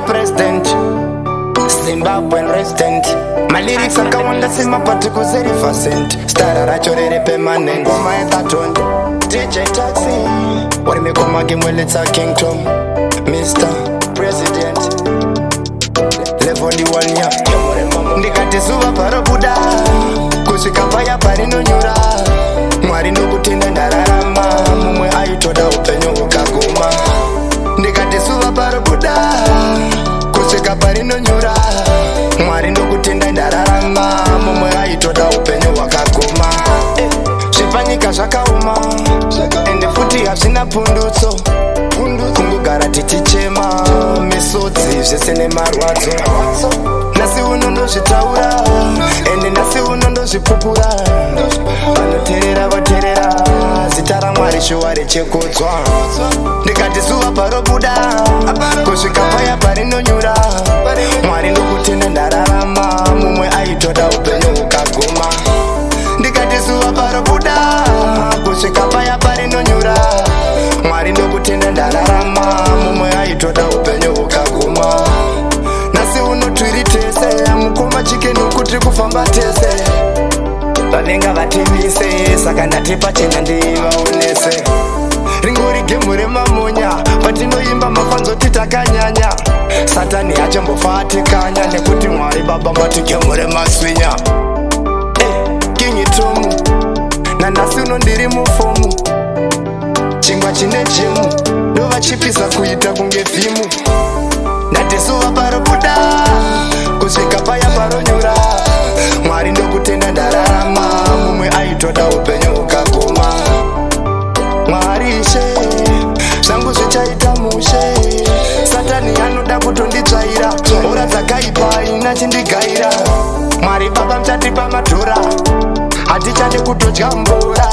president, Zimbabwean resident. My lyrics akawanda simapati ku 0%. Stara racho riri permanent. Ngoma yetatonde DJ Taxi warimekoma kimweletsa King Tom Mr. President level 1 ya ndikati zuva parobuda kusvika paya parinonyura Mwari ndokutenda ndararama mumwe aitoda upenyu hukaguma ndikati zuva parobuda kusvika parinonyura Mwari ndokutenda ndararama mumwe aitoda upenyu hwakaguma zvepanyika zvakauma ende futi hazvina pundutso kungogara tichichema misodzi zvese nemarwadzo nhasi uno ndozvitaura ende nhasi uno ndozvipupura vanoteerera voteerera zita raMwari shuwa richikudzwa ndikati zuva parobuda kusvika paya parinonyura Mwari ndokutenda ndararama mumwe aitoda upenyu hukaguma ndikati zuva parobuda kusvika paya parinonyura Mwari ndokutenda ndararama mumwe aitoda upenyu hukaguma nhasi uno twiri tese mukoma chikeni kuti kufamba tese vavenga vativise saka ndati pachena ndivaonese ringori gemu remamonya patinoimba mafanzoti takanyanya satani achimbofa atikanya nekuti Mwari baba mati gemu remaswinya King Tom nanhasi uno ndiri mufomu chingwa chine jimu ndovachipisa kuita kunge vhimu ndati zuva parobuda kusvika paya paronyura Mwari ndokutenda ndararama mumwe aitoda upenyu hukaguma Mwari she zvangu zvichaita mushe satani anoda kutonditsvaira ora dzakaipa ina chindigaira Mwari baba muchatipa madhora hatichade kutodya mvura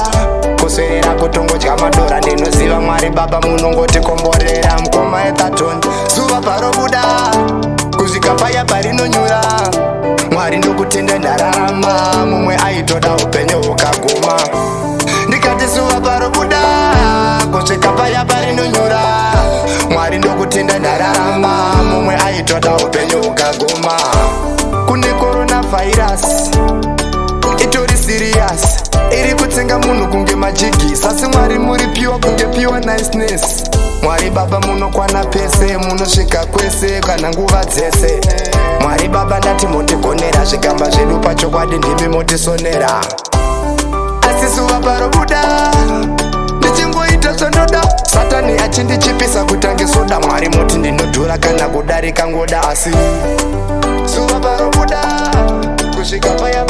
kuswerera kutongodya madora ndinoziva Mwari baba munongotikomborera mukoma yetatonde zuva parobuda kusvika paya parinonyura Mwari ndokutenda ndararama mumwe aitoda upenyu hukaguma ndikati zuva parobuda kusvika paya parinonyura Mwari ndokutenda ndararama mumwe aitoda upenyu hukaguma kune coronavirus itori serious iri kutsenga munhu kunge majigisi asi Mwari muri piwa kunge piwa niceness Mwari baba munokwana pese munosvika kwese kana nguva dzese Mwari baba ndati motigonera zvigamba zvedu pachokwadi ndimi motisonera asi zuva parobuda ndichingoita zvandoda satani achindichipisa kutange soda Mwari moti ndinodhura kana kudarika ngoda asi zuva parobuda kusvika paya